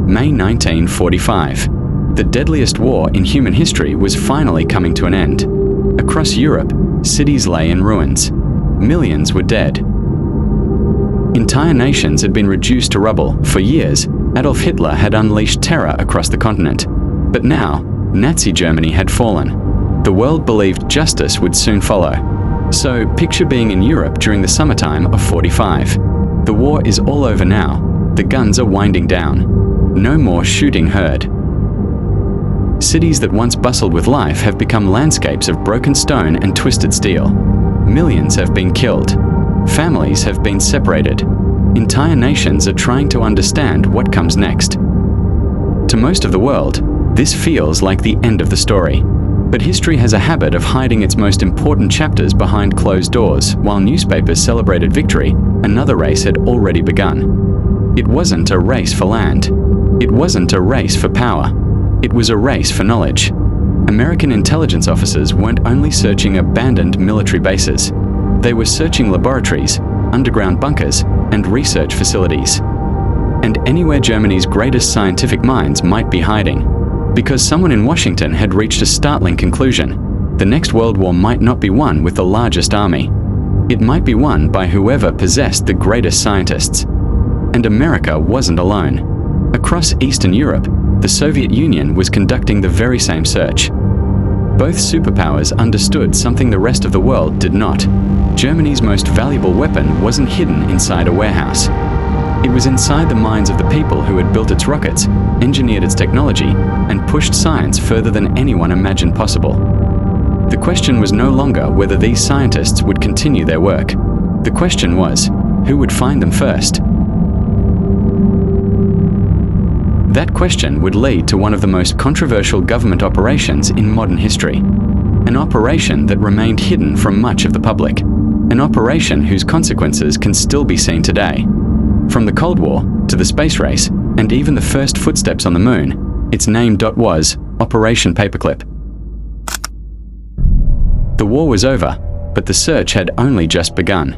May 1945. The deadliest war in human history was finally coming to an end. Across Europe, cities lay in ruins. Millions were dead. Entire nations had been reduced to rubble. For years, Adolf Hitler had unleashed terror across the continent. But now, Nazi Germany had fallen. The world believed justice would soon follow. So, picture being in Europe during the summertime of '45. The war is all over now. The guns are winding down. No more shooting heard. Cities that once bustled with life have become landscapes of broken stone and twisted steel. Millions have been killed. Families have been separated. Entire nations are trying to understand what comes next. To most of the world, this feels like the end of the story. But history has a habit of hiding its most important chapters behind closed doors. While newspapers celebrated victory, another race had already begun. It wasn't a race for land. It wasn't a race for power. It was a race for knowledge. American intelligence officers weren't only searching abandoned military bases. They were searching laboratories, underground bunkers, and research facilities. And anywhere Germany's greatest scientific minds might be hiding. Because someone in Washington had reached a startling conclusion. The next World War might not be won with the largest army. It might be won by whoever possessed the greatest scientists. And America wasn't alone. Across Eastern Europe, the Soviet Union was conducting the very same search. Both superpowers understood something the rest of the world did not. Germany's most valuable weapon wasn't hidden inside a warehouse. It was inside the minds of the people who had built its rockets, engineered its technology, and pushed science further than anyone imagined possible. The question was no longer whether these scientists would continue their work. The question was, who would find them first? That question would lead to one of the most controversial government operations in modern history. An operation that remained hidden from much of the public. An operation whose consequences can still be seen today. From the Cold War to the space race, and even the first footsteps on the moon, its name was Operation Paperclip. The war was over, but the search had only just begun.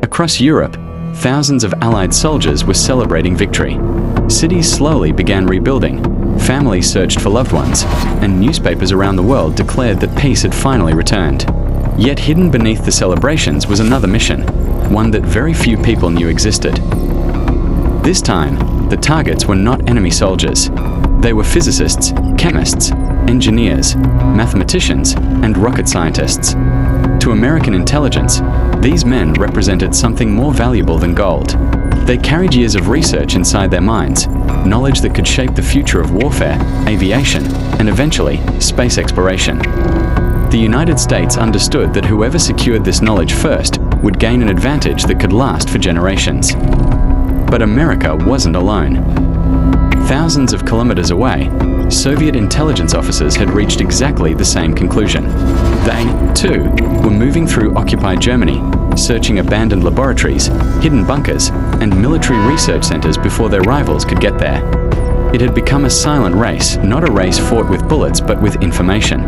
Across Europe, thousands of Allied soldiers were celebrating victory. Cities slowly began rebuilding, families searched for loved ones, and newspapers around the world declared that peace had finally returned. Yet hidden beneath the celebrations was another mission, one that very few people knew existed. This time, the targets were not enemy soldiers. They were physicists, chemists, engineers, mathematicians, and rocket scientists. To American intelligence, these men represented something more valuable than gold. They carried years of research inside their minds, knowledge that could shape the future of warfare, aviation, and eventually, space exploration. The United States understood that whoever secured this knowledge first would gain an advantage that could last for generations. But America wasn't alone. Thousands of kilometers away, Soviet intelligence officers had reached exactly the same conclusion. They, too, were moving through occupied Germany, searching abandoned laboratories, hidden bunkers, and military research centers before their rivals could get there. It had become a silent race, not a race fought with bullets but with information.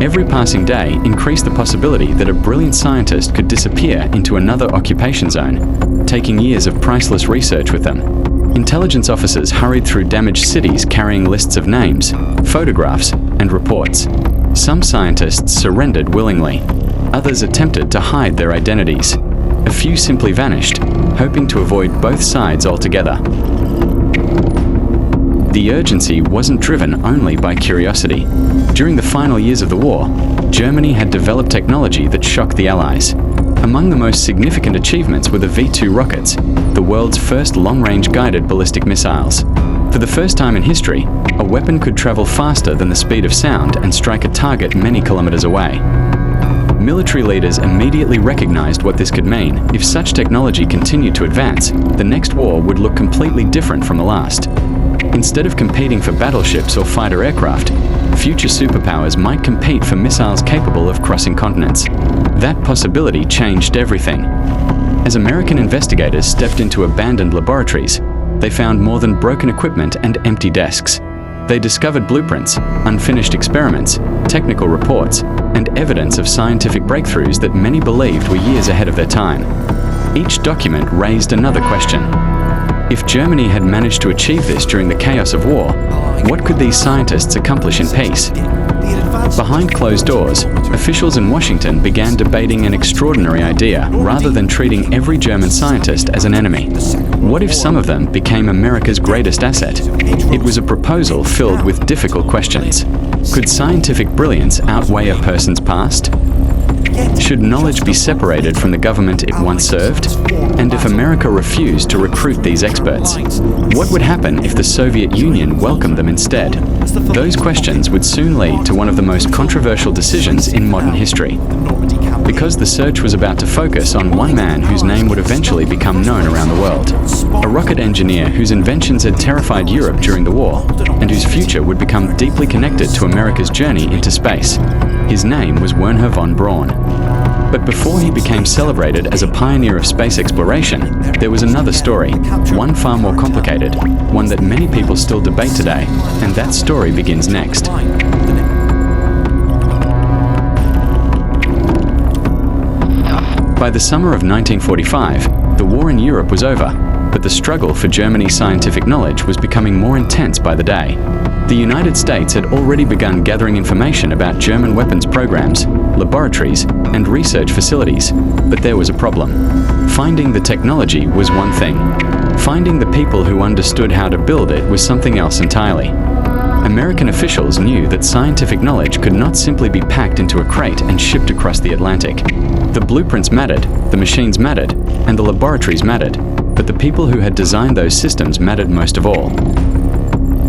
Every passing day increased the possibility that a brilliant scientist could disappear into another occupation zone, taking years of priceless research with them. Intelligence officers hurried through damaged cities carrying lists of names, photographs, and reports. Some scientists surrendered willingly. Others attempted to hide their identities. A few simply vanished, hoping to avoid both sides altogether. The urgency wasn't driven only by curiosity. During the final years of the war, Germany had developed technology that shocked the Allies. Among the most significant achievements were the V-2 rockets, the world's first long-range guided ballistic missiles. For the first time in history, a weapon could travel faster than the speed of sound and strike a target many kilometers away. Military leaders immediately recognized what this could mean. If such technology continued to advance, the next war would look completely different from the last. Instead of competing for battleships or fighter aircraft, future superpowers might compete for missiles capable of crossing continents. That possibility changed everything. As American investigators stepped into abandoned laboratories, they found more than broken equipment and empty desks. They discovered blueprints, unfinished experiments, technical reports, and evidence of scientific breakthroughs that many believed were years ahead of their time. Each document raised another question. If Germany had managed to achieve this during the chaos of war, what could these scientists accomplish in peace? Behind closed doors, officials in Washington began debating an extraordinary idea rather than treating every German scientist as an enemy. What if some of them became America's greatest asset? It was a proposal filled with difficult questions. Could scientific brilliance outweigh a person's past? Should knowledge be separated from the government it once served? And if America refused to recruit these experts, what would happen if the Soviet Union welcomed them instead? Those questions would soon lead to one of the most controversial decisions in modern history. Because the search was about to focus on one man whose name would eventually become known around the world. A rocket engineer whose inventions had terrified Europe during the war, and whose future would become deeply connected to America's journey into space. His name was Wernher von Braun. But before he became celebrated as a pioneer of space exploration, there was another story, one far more complicated, one that many people still debate today, and that story begins next. By the summer of 1945, the war in Europe was over, but the struggle for Germany's scientific knowledge was becoming more intense by the day. The United States had already begun gathering information about German weapons programs, laboratories, and research facilities, but there was a problem. Finding the technology was one thing. Finding the people who understood how to build it was something else entirely. American officials knew that scientific knowledge could not simply be packed into a crate and shipped across the Atlantic. The blueprints mattered, the machines mattered, and the laboratories mattered, but the people who had designed those systems mattered most of all.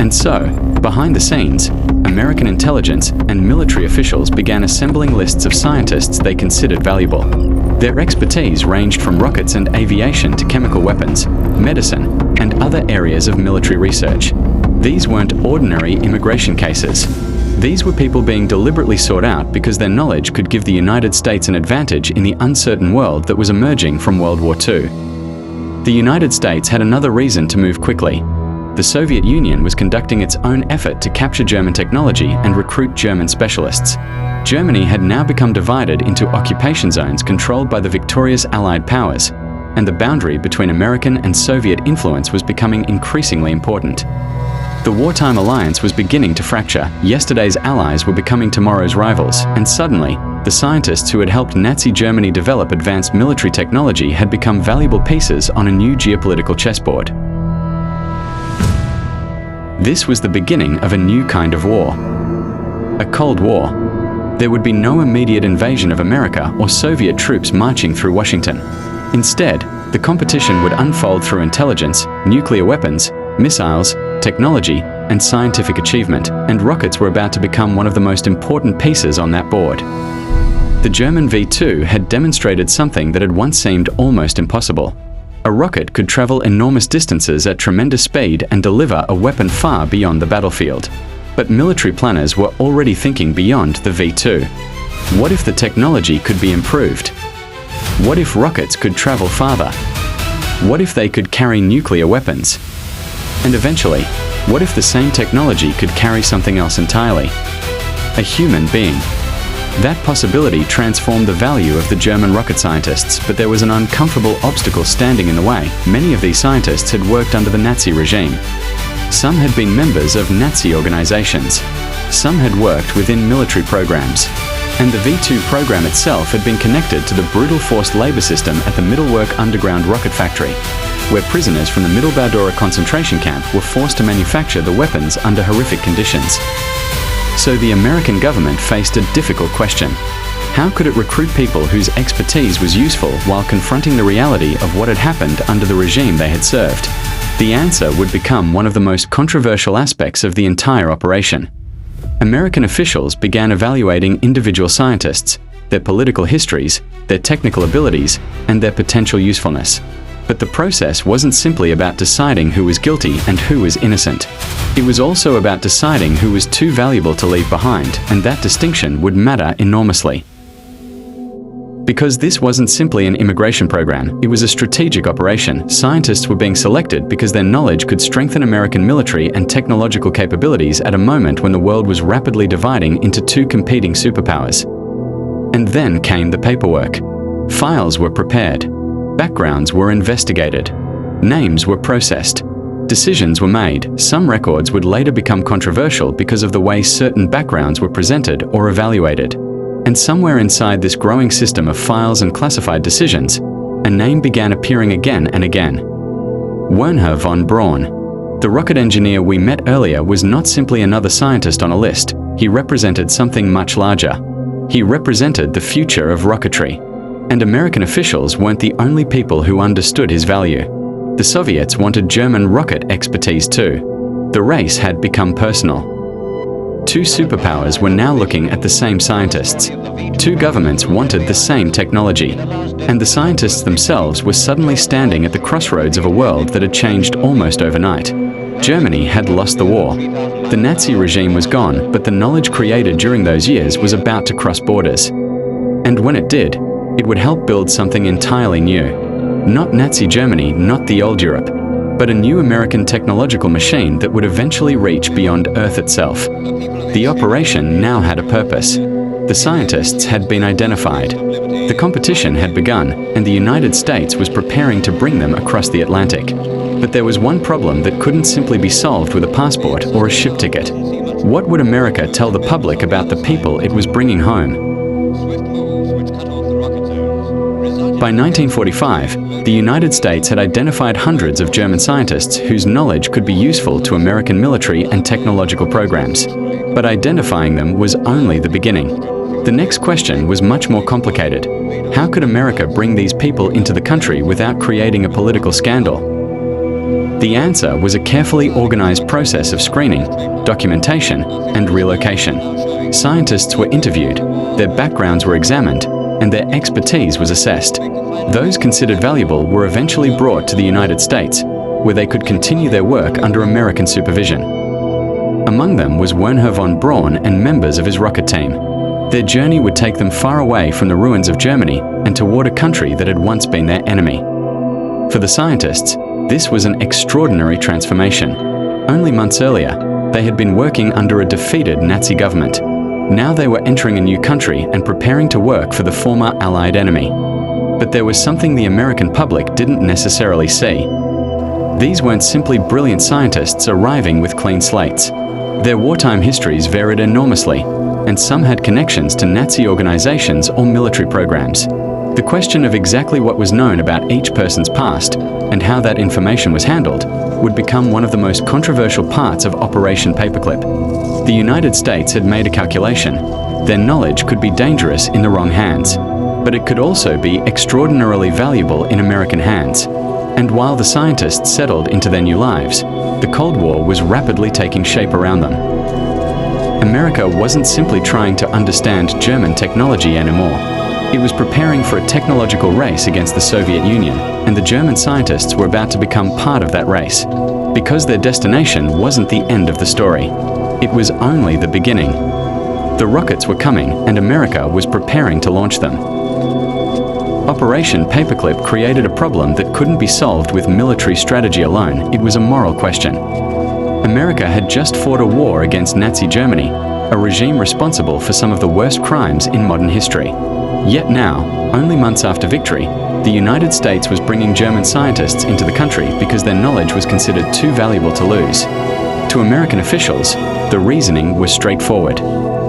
And so, behind the scenes, American intelligence and military officials began assembling lists of scientists they considered valuable. Their expertise ranged from rockets and aviation to chemical weapons, medicine, and other areas of military research. These weren't ordinary immigration cases. These were people being deliberately sought out because their knowledge could give the United States an advantage in the uncertain world that was emerging from World War II. The United States had another reason to move quickly. The Soviet Union was conducting its own effort to capture German technology and recruit German specialists. Germany had now become divided into occupation zones controlled by the victorious Allied powers, and the boundary between American and Soviet influence was becoming increasingly important. The wartime alliance was beginning to fracture. Yesterday's allies were becoming tomorrow's rivals, and suddenly, the scientists who had helped Nazi Germany develop advanced military technology had become valuable pieces on a new geopolitical chessboard. This was the beginning of a new kind of war. A Cold War. There would be no immediate invasion of America or Soviet troops marching through Washington. Instead, the competition would unfold through intelligence, nuclear weapons, missiles, technology, and scientific achievement, and rockets were about to become one of the most important pieces on that board. The German V-2 had demonstrated something that had once seemed almost impossible. A rocket could travel enormous distances at tremendous speed and deliver a weapon far beyond the battlefield. But military planners were already thinking beyond the V-2. What if the technology could be improved? What if rockets could travel farther? What if they could carry nuclear weapons? And eventually, what if the same technology could carry something else entirely? A human being. That possibility transformed the value of the German rocket scientists, but there was an uncomfortable obstacle standing in the way. Many of these scientists had worked under the Nazi regime. Some had been members of Nazi organizations. Some had worked within military programs. And the V-2 program itself had been connected to the brutal forced labor system at the Mittelwerk underground rocket factory, where prisoners from the Mittelbau-Dora concentration camp were forced to manufacture the weapons under horrific conditions. So the American government faced a difficult question. How could it recruit people whose expertise was useful while confronting the reality of what had happened under the regime they had served? The answer would become one of the most controversial aspects of the entire operation. American officials began evaluating individual scientists, their political histories, their technical abilities, and their potential usefulness. But the process wasn't simply about deciding who was guilty and who was innocent. It was also about deciding who was too valuable to leave behind, and that distinction would matter enormously. Because this wasn't simply an immigration program, it was a strategic operation. Scientists were being selected because their knowledge could strengthen American military and technological capabilities at a moment when the world was rapidly dividing into two competing superpowers. And then came the paperwork. Files were prepared. Backgrounds were investigated. Names were processed. Decisions were made. Some records would later become controversial because of the way certain backgrounds were presented or evaluated. And somewhere inside this growing system of files and classified decisions, a name began appearing again and again. Wernher von Braun. The rocket engineer we met earlier was not simply another scientist on a list. He represented something much larger. He represented the future of rocketry. And American officials weren't the only people who understood his value. The Soviets wanted German rocket expertise too. The race had become personal. Two superpowers were now looking at the same scientists. Two governments wanted the same technology. And the scientists themselves were suddenly standing at the crossroads of a world that had changed almost overnight. Germany had lost the war. The Nazi regime was gone, but the knowledge created during those years was about to cross borders. And when it did, it would help build something entirely new. Not Nazi Germany, not the old Europe, but a new American technological machine that would eventually reach beyond Earth itself. The operation now had a purpose. The scientists had been identified. The competition had begun, and the United States was preparing to bring them across the Atlantic. But there was one problem that couldn't simply be solved with a passport or a ship ticket. What would America tell the public about the people it was bringing home? By 1945, the United States had identified hundreds of German scientists whose knowledge could be useful to American military and technological programs. But identifying them was only the beginning. The next question was much more complicated. How could America bring these people into the country without creating a political scandal? The answer was a carefully organized process of screening, documentation, and relocation. Scientists were interviewed, their backgrounds were examined, and their expertise was assessed. Those considered valuable were eventually brought to the United States, where they could continue their work under American supervision. Among them was Wernher von Braun and members of his rocket team. Their journey would take them far away from the ruins of Germany and toward a country that had once been their enemy. For the scientists, this was an extraordinary transformation. Only months earlier, they had been working under a defeated Nazi government. Now they were entering a new country and preparing to work for the former Allied enemy. But there was something the American public didn't necessarily see. These weren't simply brilliant scientists arriving with clean slates. Their wartime histories varied enormously, and some had connections to Nazi organizations or military programs. The question of exactly what was known about each person's past and how that information was handled would become one of the most controversial parts of Operation Paperclip. The United States had made a calculation. Their knowledge could be dangerous in the wrong hands, but it could also be extraordinarily valuable in American hands. And while the scientists settled into their new lives, the Cold War was rapidly taking shape around them. America wasn't simply trying to understand German technology anymore. It was preparing for a technological race against the Soviet Union, and the German scientists were about to become part of that race. Because their destination wasn't the end of the story. It was only the beginning. The rockets were coming, and America was preparing to launch them. Operation Paperclip created a problem that couldn't be solved with military strategy alone. It was a moral question. America had just fought a war against Nazi Germany, a regime responsible for some of the worst crimes in modern history. Yet now, only months after victory, the United States was bringing German scientists into the country because their knowledge was considered too valuable to lose. To American officials, the reasoning was straightforward.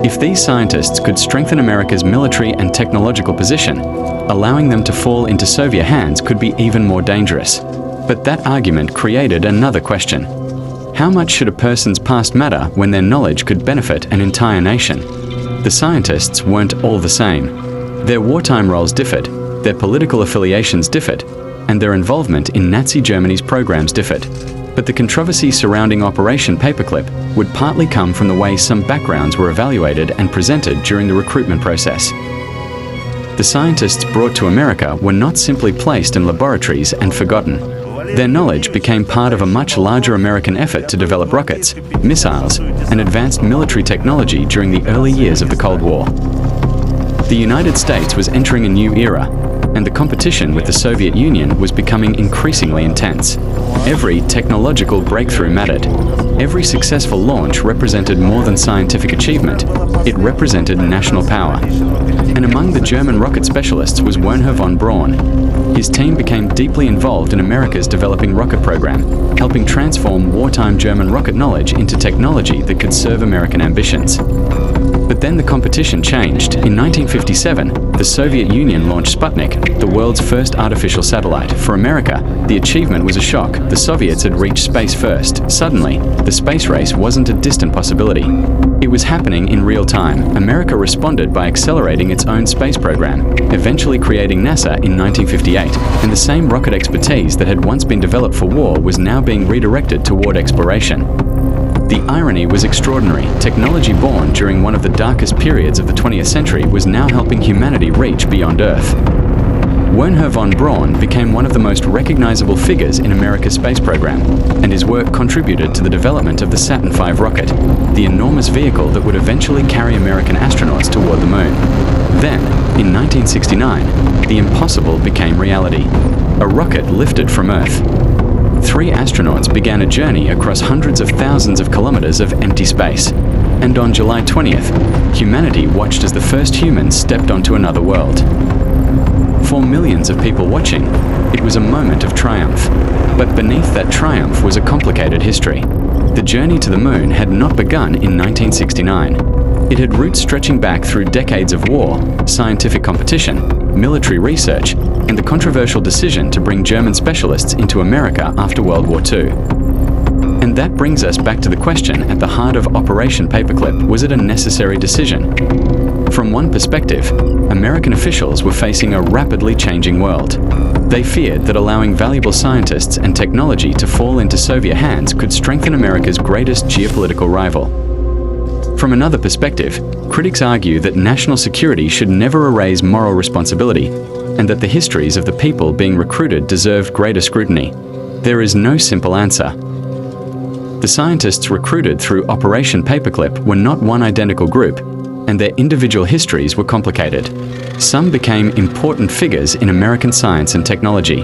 If these scientists could strengthen America's military and technological position, allowing them to fall into Soviet hands could be even more dangerous. But that argument created another question. How much should a person's past matter when their knowledge could benefit an entire nation? The scientists weren't all the same. Their wartime roles differed, their political affiliations differed, and their involvement in Nazi Germany's programs differed. But the controversy surrounding Operation Paperclip would partly come from the way some backgrounds were evaluated and presented during the recruitment process. The scientists brought to America were not simply placed in laboratories and forgotten. Their knowledge became part of a much larger American effort to develop rockets, missiles, and advanced military technology during the early years of the Cold War. The United States was entering a new era, and the competition with the Soviet Union was becoming increasingly intense. Every technological breakthrough mattered. Every successful launch represented more than scientific achievement. It represented national power. And among the German rocket specialists was Wernher von Braun. His team became deeply involved in America's developing rocket program, helping transform wartime German rocket knowledge into technology that could serve American ambitions. But then the competition changed. In 1957, the Soviet Union launched Sputnik, the world's first artificial satellite. For America, the achievement was a shock. The Soviets had reached space first. Suddenly, the space race wasn't a distant possibility. It was happening in real time. America responded by accelerating its own space program, eventually creating NASA in 1958. And the same rocket expertise that had once been developed for war was now being redirected toward exploration. The irony was extraordinary. Technology born during one of the darkest periods of the 20th century was now helping humanity reach beyond Earth. Wernher von Braun became one of the most recognizable figures in America's space program, and his work contributed to the development of the Saturn V rocket, the enormous vehicle that would eventually carry American astronauts toward the moon. Then, in 1969, the impossible became reality. A rocket lifted from Earth. 3 astronauts began a journey across hundreds of thousands of kilometers of empty space. And on July 20th, humanity watched as the first humans stepped onto another world. For millions of people watching, it was a moment of triumph. But beneath that triumph was a complicated history. The journey to the moon had not begun in 1969. It had roots stretching back through decades of war, scientific competition, military research, and the controversial decision to bring German specialists into America after World War II. And that brings us back to the question at the heart of Operation Paperclip: was it a necessary decision? From one perspective, American officials were facing a rapidly changing world. They feared that allowing valuable scientists and technology to fall into Soviet hands could strengthen America's greatest geopolitical rival. From another perspective, critics argue that national security should never erase moral responsibility, and that the histories of the people being recruited deserved greater scrutiny. There is no simple answer. The scientists recruited through Operation Paperclip were not one identical group, and their individual histories were complicated. Some became important figures in American science and technology.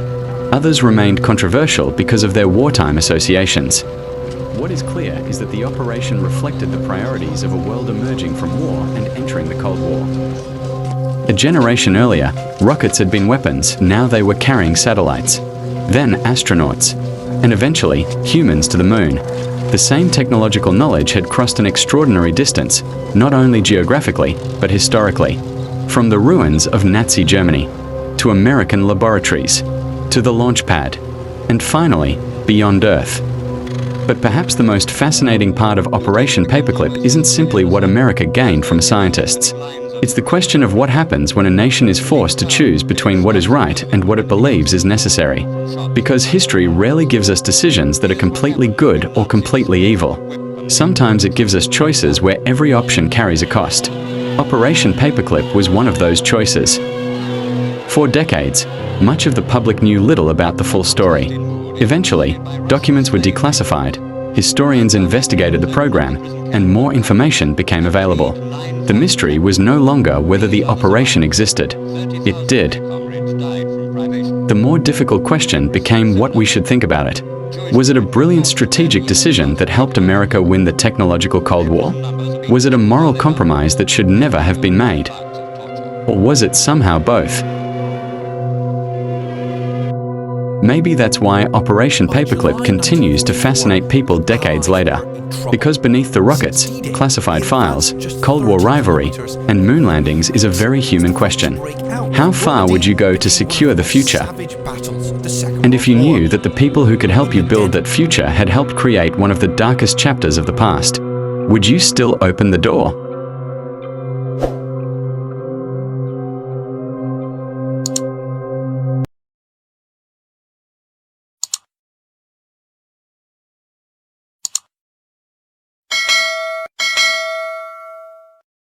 Others remained controversial because of their wartime associations. What is clear is that the operation reflected the priorities of a world emerging from war and entering the Cold War. A generation earlier, rockets had been weapons. Now they were carrying satellites. Then astronauts. And eventually, humans to the moon. The same technological knowledge had crossed an extraordinary distance, not only geographically, but historically. From the ruins of Nazi Germany, to American laboratories, to the launch pad, and finally, beyond Earth. But perhaps the most fascinating part of Operation Paperclip isn't simply what America gained from scientists. It's the question of what happens when a nation is forced to choose between what is right and what it believes is necessary. Because history rarely gives us decisions that are completely good or completely evil. Sometimes it gives us choices where every option carries a cost. Operation Paperclip was one of those choices. For decades, much of the public knew little about the full story. Eventually, documents were declassified, historians investigated the program, and more information became available. The mystery was no longer whether the operation existed. It did. The more difficult question became what we should think about it. Was it a brilliant strategic decision that helped America win the technological Cold War? Was it a moral compromise that should never have been made? Or was it somehow both? Maybe that's why Operation Paperclip continues to fascinate people decades later. Because beneath the rockets, classified files, Cold War rivalry, and moon landings is a very human question. How far would you go to secure the future? And if you knew that the people who could help you build that future had helped create one of the darkest chapters of the past, would you still open the door?